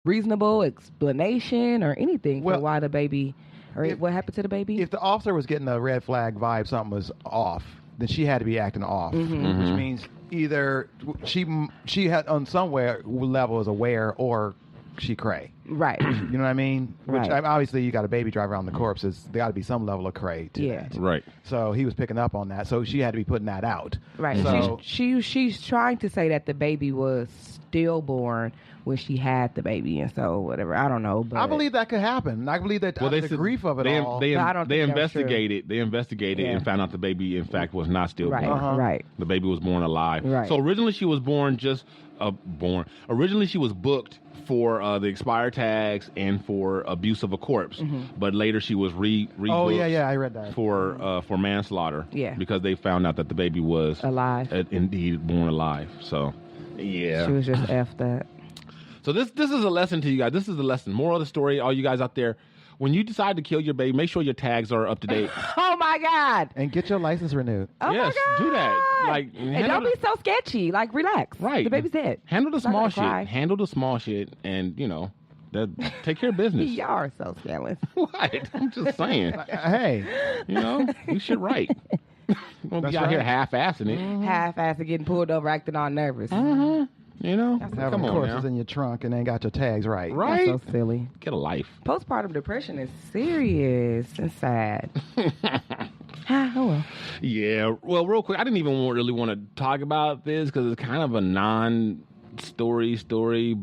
reasonable explanation or anything for why the baby, or what happened to the baby? If the officer was getting a red flag vibe, something was off, then she had to be acting off, which means either she had on somewhere level is aware or she cray. Right. You know what I mean? Right. Which obviously you got a baby drive around the corpses. There got to be some level of cray to that. Right. So he was picking up on that. So she had to be putting that out. Right. So she's trying to say that the baby was stillborn when she had the baby, and so whatever. I don't know, but I believe that could happen. I believe that the grief of it all. They investigated. They investigated and found out the baby, in fact, was not stillborn. Right. Right. The baby was born alive. Right. So originally she was Originally she was booked for the expired tags and for abuse of a corpse, but later she was rebooked. Oh yeah, I read that for manslaughter. Yeah, because they found out that the baby was alive, indeed born alive. So yeah, she was just effed that. So this is a lesson to you guys. This is the lesson. Moral of the story, all you guys out there. When you decide to kill your baby, make sure your tags are up to date. Oh my God! And get your license renewed. Oh yes, my God. Do that. Like, and don't be so sketchy. Like, relax. Right. The baby's dead. Handle the small shit. Cry. Handle the small shit, and take care of business. Y'all are so scandalous. What? I'm just saying. Hey, you shit right. Don't be out here half-assing it. Half-assing, getting pulled over, acting all nervous. Having courses in your trunk and ain't got your tags right. Right? That's so silly. Get a life. Postpartum depression is serious and sad. Oh well. Yeah. Well, real quick, I didn't even really want to talk about this because it's kind of a non-story,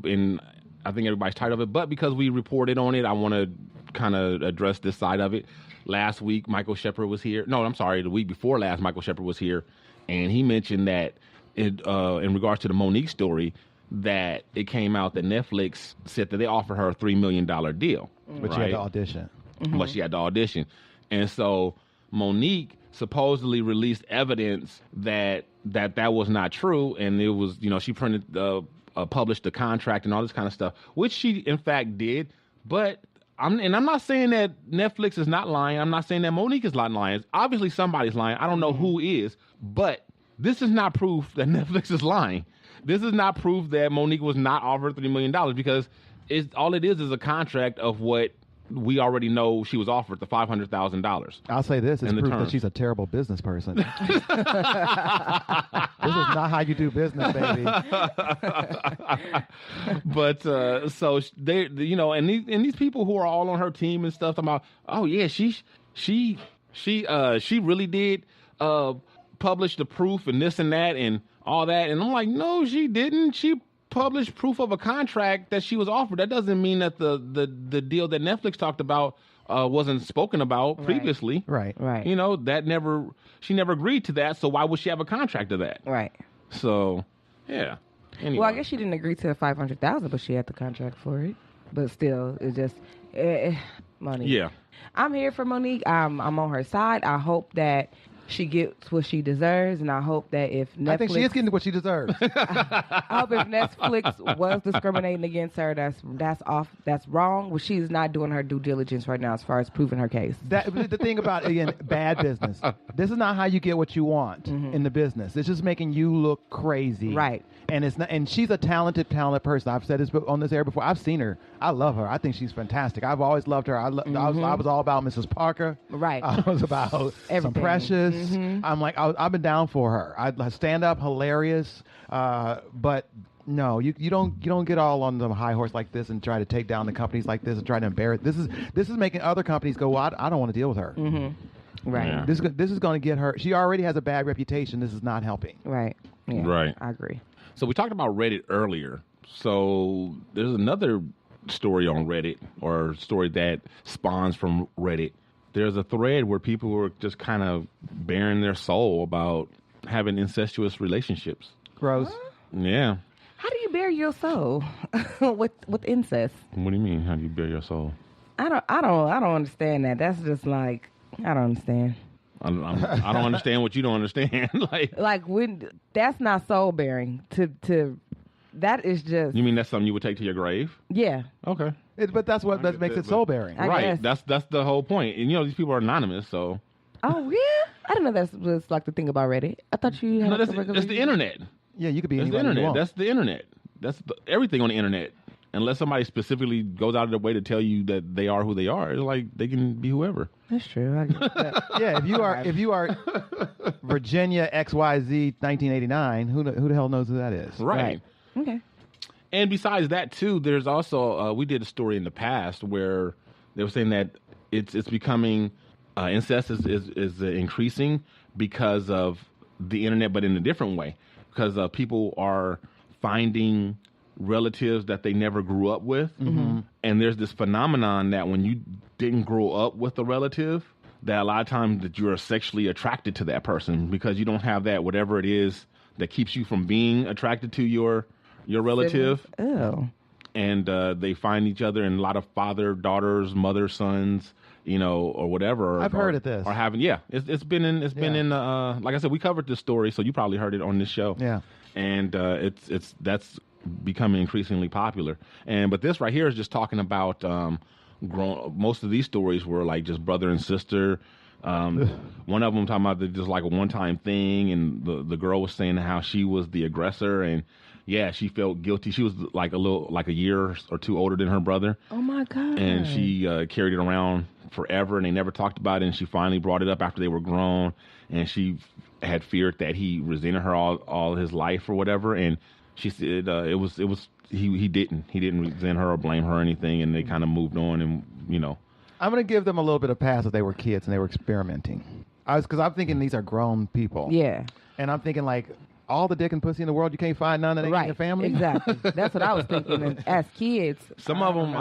and I think everybody's tired of it. But because we reported on it, I want to kind of address this side of it. Last week, Michael Shepard was here. No, I'm sorry. The week before last, Michael Shepard was here, and he mentioned that in regards to the Monique story, that it came out that Netflix said that they offered her a $3 million deal. But she had to audition. But she had to audition. And so Monique supposedly released evidence that was not true. And it was, she published the contract and all this kind of stuff, which she in fact did. But I'm not saying that Netflix is not lying. I'm not saying that Monique is not lying. Obviously somebody's lying. I don't know who is, but this is not proof that Netflix is lying. This is not proof that Monique was not offered $3 million because all it is a contract of what we already know she was offered, the $500,000. I'll say this: it's proof that she's a terrible business person. This is not how you do business, baby. But so they, and these people who are all on her team and stuff, talking about, oh yeah, she really did publish the proof and this and that and all that, and I'm like, no, she didn't. She published proof of a contract that she was offered. That doesn't mean that the deal that Netflix talked about wasn't spoken about previously. Right. That she never agreed to that. So why would she have a contract of that? Right. So, yeah. Anyway. Well, I guess she didn't agree to the $500,000, but she had the contract for it. But still, it's just money. Yeah. I'm here for Monique. I'm on her side. I hope that she gets what she deserves, and I hope that if Netflix... I think she is getting what she deserves. I hope if Netflix was discriminating against her, that's wrong. Well, she's not doing her due diligence right now as far as proving her case. The thing about, again, bad business. This is not how you get what you want in the business. It's just making you look crazy. Right. And it's not. And she's a talented person. I've said this on this air before. I've seen her. I love her. I think she's fantastic. I've always loved her. I was all about Mrs. Parker. Right. I was about Some Precious. I'm like, I've been down for her. I stand up, hilarious. But no, you don't get all on the high horse like this and try to take down the companies like this and try to embarrass. This is making other companies go, well, I don't want to deal with her. Right. Yeah. This is going to get her. She already has a bad reputation. This is not helping. Right. Yeah. Right. I agree. So we talked about Reddit earlier. So there's another story on Reddit, or a story that spawns from Reddit. There's a thread where people were just kind of bearing their soul about having incestuous relationships. Gross. Yeah. How do you bare your soul with incest? What do you mean? How do you bare your soul? I don't understand that. That's just like, I don't understand. I don't understand what you don't understand. like when that's not soul bearing. To that is just. You mean that's something you would take to your grave? Yeah. Okay. But that's what that makes it soul bearing. Right. That's the whole point. And these people are anonymous, so. Oh yeah, I didn't know that was like the thing about Reddit. I thought you had that's the internet. Yeah, you could be That's anybody the internet. you want. That's the internet. That's everything on the internet. unless somebody specifically goes out of their way to tell you that they are who they are, it's like they can be whoever. That's true. I get that. Yeah, if you are Virginia XYZ 1989, who the hell knows who that is? Right. Okay. And besides that, too, there's also we did a story in the past where they were saying that it's becoming incest is increasing because of the internet, but in a different way, because people are finding relatives that they never grew up with. And there's this phenomenon that when you didn't grow up with a relative, that a lot of times that you're sexually attracted to that person because you don't have that whatever it is that keeps you from being attracted to your relative. Oh. And they find each other, and a lot of father, daughters, mother, sons, or whatever. I've heard of this. Or having, it's been in like I said, we covered this story, so you probably heard it on this show. Yeah. And that's becoming increasingly popular. But this right here is just talking about most of these stories were like just brother and sister. One of them talking about just like a one-time thing, and the girl was saying how she was the aggressor, and she felt guilty. She was like a year or two older than her brother. Oh my God. And she carried it around forever, and they never talked about it. And she finally brought it up after they were grown, and she had feared that he resented her all his life or whatever. And she said he didn't resent her or blame her or anything, and they kind of moved on. And I'm going to give them a little bit of pass if they were kids and they were experimenting. Because I'm thinking these are grown people. Yeah. And I'm thinking like, all the dick and pussy in the world, you can't find none that ain't in your family? Exactly. That's what I was thinking. And as kids, some of them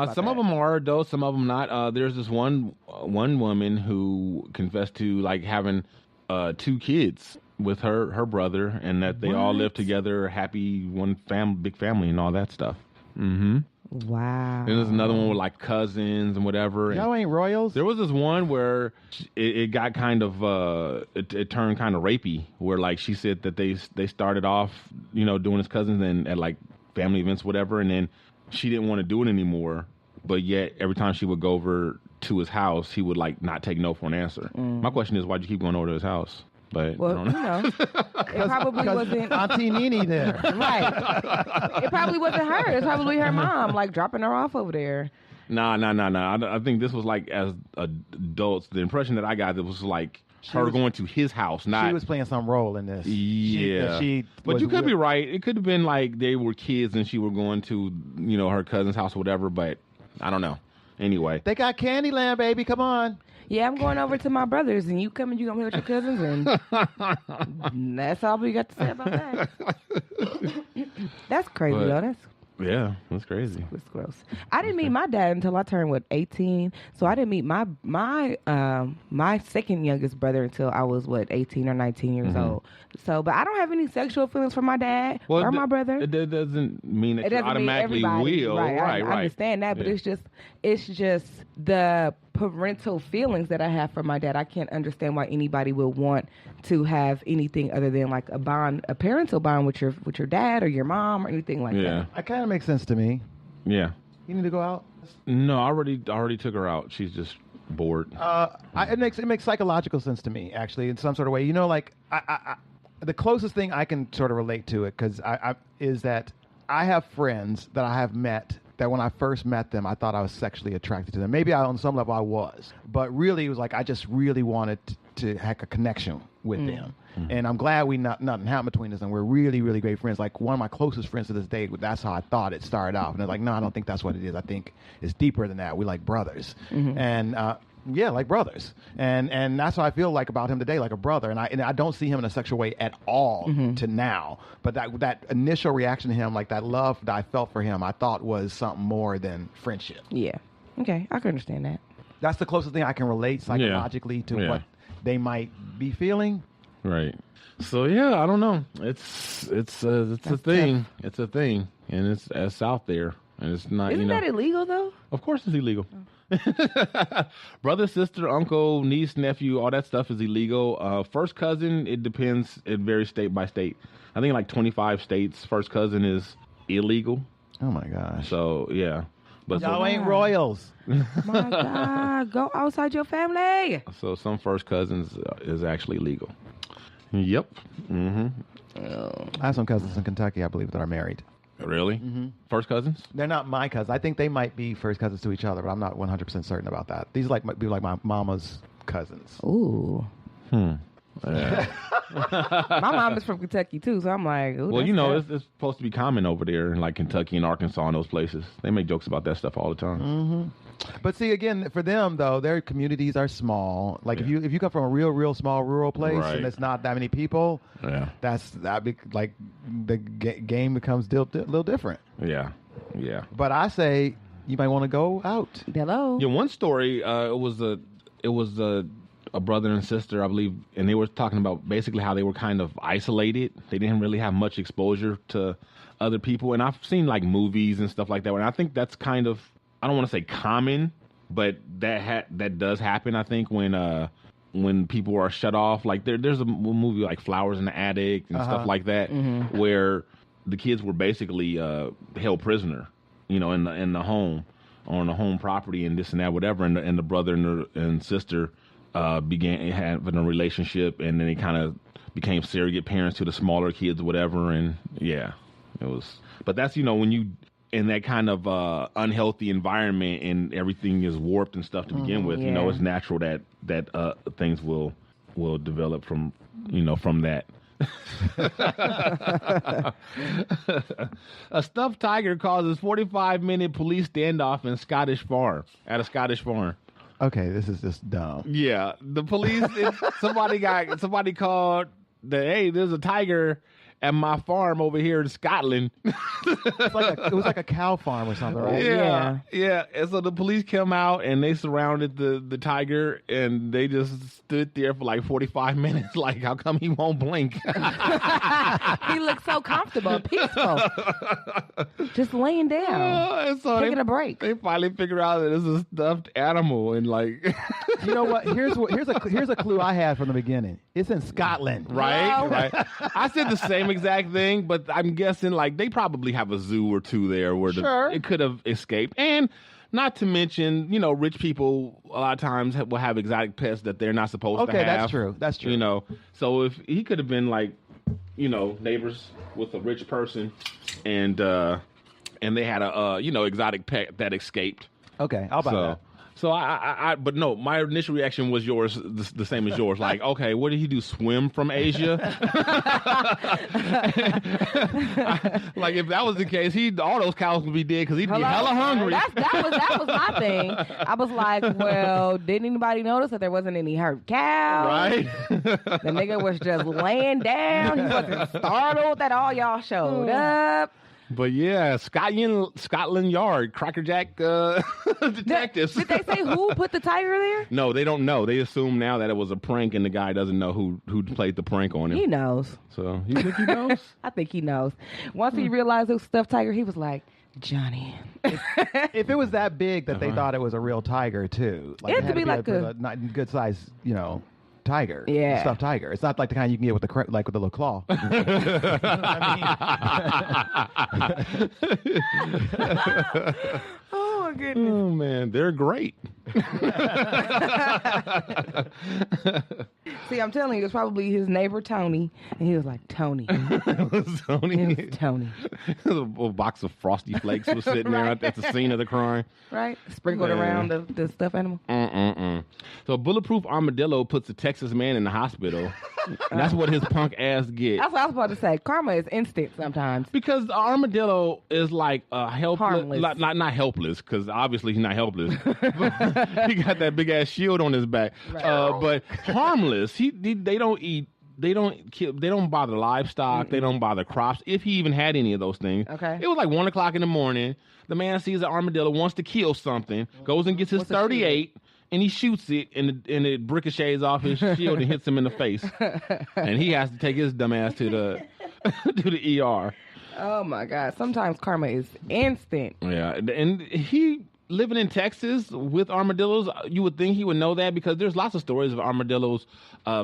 are though, some of them not. There's this one woman who confessed to like having 2 kids with her brother, and that they all live together, happy, big family, and all that stuff. Mm-hmm. Wow. And there's another one with like cousins and whatever. Y'all ain't royals? There was this one where it got kind of it turned kind of rapey, where like she said that they started off doing as cousins and at like family events, whatever, and then she didn't want to do it anymore, but yet every time she would go over to his house, he would like not take no for an answer. My question is, why'd you keep going over to his house? But well, I don't know. It probably wasn't Auntie Nene there. Right. It probably wasn't her. It's probably her mom, like dropping her off over there. Nah. I think this was like as adults. The impression that I got, it was like her going to his house. Not she was playing some role in this. Yeah, but you could be right. It could have been like they were kids and she were going to her cousin's house or whatever. But I don't know. Anyway, they got Candyland, baby. Come on. Yeah, I'm going over to my brother's, and you come and you gonna be with your cousins, and that's all we got to say about that. That's crazy, though. That's crazy. It's gross. I didn't meet my dad until I turned 18. So I didn't meet my second youngest brother until I was 18 or 19 years old. So, but I don't have any sexual feelings for my dad or my brother. It doesn't mean that you automatically will. Right. I understand that, but it's just the parental feelings that I have for my dad. I can't understand why anybody would want to have anything other than like a parental bond with your dad or your mom or anything like that. That kind of makes sense to me. Yeah. You need to go out? No, I already took her out. She's just bored. It makes psychological sense to me, actually, in some sort of way. Like I the closest thing I can sort of relate to it is that I have friends that I have met that when I first met them, I thought I was sexually attracted to them. Maybe on some level I was, but really it was like I just really wanted to have a connection with them. And I'm glad nothing happened between us, and we're really, really great friends. Like one of my closest friends to this day, that's how I thought it started off. And it's like, no, I don't think that's what it is. I think it's deeper than that. We like brothers. And like brothers. And that's how I feel like about him today, like a brother. And I don't see him in a sexual way at all to now. But that initial reaction to him, like that love that I felt for him, I thought was something more than friendship. Yeah. Okay, I can understand that. That's the closest thing I can relate psychologically to what they might be feeling. Right. So I don't know. It's a thing. Tough. It's a thing, and it's out there, and it's not. Isn't that illegal though? Of course, it's illegal. Brother, sister, uncle, niece, nephew, all that stuff is illegal. First cousin, it depends. It varies state by state. I think like 25 states, first cousin is illegal. Oh my gosh. So but y'all ain't royals. My God, go outside your family. So some first cousins is actually legal. Yep. I have some cousins in Kentucky, I believe, that are married. Really? Mm-hmm. First cousins? They're not my cousins. I think they might be first cousins to each other, but I'm not 100% certain about that. These might be like my mama's cousins. Ooh. Yeah. My mom is from Kentucky too, so I'm like, ooh, Well, you know, it's supposed to be common over there in like Kentucky and Arkansas and those places. They make jokes about that stuff all the time. Mm-hmm. But see, again, for them though, their communities are small. Like if you come from a real small rural place and there's not that many people, like the game becomes a little different. Yeah. But I say you might want to go out. Hello. Yeah, one story. It was a brother and sister, I believe, and they were talking about basically how they were kind of isolated. They didn't really have much exposure to other people. And I've seen like movies and stuff like that. And I think that's kind of, I don't want to say common, but that does happen. I think when people are shut off, like there's a movie like Flowers in the Attic and stuff like that, where the kids were basically held prisoner, you know, in the home, on the home property and this and that, whatever. And the brother and sister began having a relationship, and then they kind of became surrogate parents to the smaller kids or whatever. And yeah, it was, but that's, you know, when you in that kind of unhealthy environment and everything is warped and stuff to begin with, you know, it's natural that things will develop from that. A stuffed tiger causes 45-minute police standoff at a Scottish farm. Okay, this is just dumb. Yeah, the police. somebody called that. Hey, there's a tiger at my farm over here in Scotland. It was like a cow farm or something, right? Yeah. And so the police came out and they surrounded the tiger, and they just stood there for like 45 minutes. Like, how come he won't blink? He looked so comfortable, peaceful, just laying down, and so taking a break. They finally figured out that it's a stuffed animal, and like, you know what? Here's a clue I had from the beginning. It's in Scotland, right? Right. I said the same exact thing, but I'm guessing like they probably have a zoo or two there where it could have escaped. And not to mention, you know, rich people a lot of times will have exotic pets that they're not supposed to have. Okay, that's true. That's true. You know, so if he could have been like, you know, neighbors with a rich person, and they had a exotic pet that escaped. Okay, I'll buy that. So but no, my initial reaction was yours, the same as yours. Like, okay, what did he do? Swim from Asia? Like, if that was the case, all those cows would be dead because he'd be hella hungry. That was my thing. I was like, well, didn't anybody notice that there wasn't any hurt cows? Right. The nigga was just laying down. He wasn't startled that all y'all showed up. But yeah, Scotland Yard, Crackerjack detectives. Did they say who put the tiger there? No, they don't know. They assume now that it was a prank, and the guy doesn't know who played the prank on him. He knows. So you think he knows? I think he knows. Once he realized it was stuffed tiger, he was like, Johnny. If it was that big that they thought it was a real tiger too, like, it had to be like a good size, you know, tiger, stuffed tiger. It's not like the kind you can get with the little claw. Oh my goodness! Oh man, they're great. See, I'm telling you, it was probably his neighbor Tony, and he was like, Tony. It was Tony. It was Tony. A box of Frosty Flakes was sitting there at the scene of the crime. Right, sprinkled around the stuffed animal. So a bulletproof armadillo puts a Texas man in the hospital, and that's what his punk ass gets. That's what I was about to say. Karma is instant sometimes. Because the armadillo is like helpless, not helpless, because obviously he's not helpless. He got that big ass shield on his back, but harmless. They don't eat. They don't kill. They don't bother livestock. They don't bother crops. If he even had any of those things. Okay. It was like 1:00 in the morning. The man sees an armadillo, wants to kill something, goes and gets his .38. And he shoots it, and it ricochets off his shield and hits him in the face. And he has to take his dumb ass to the ER. Oh my God! Sometimes karma is instant. Yeah, and he living in Texas with armadillos. You would think he would know that because there's lots of stories of armadillos,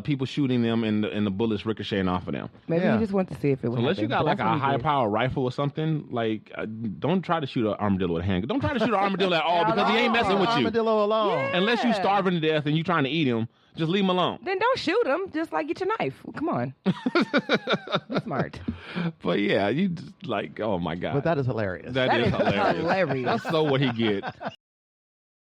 people shooting them and the bullets ricocheting off of them. Maybe he just wanted to see if it would. Unless you got like a high power rifle or something, like don't try to shoot an armadillo with a handgun. Don't try to shoot an armadillo at all because he ain't messing with you. Armadillo alone. Yeah. Unless you starving to death and you trying to eat him, Just leave him alone. Then don't shoot him. Just like get your knife. Come on. That's smart. But yeah, you just like, oh my God. But that is hilarious. That is hilarious. hilarious. That's so what he get.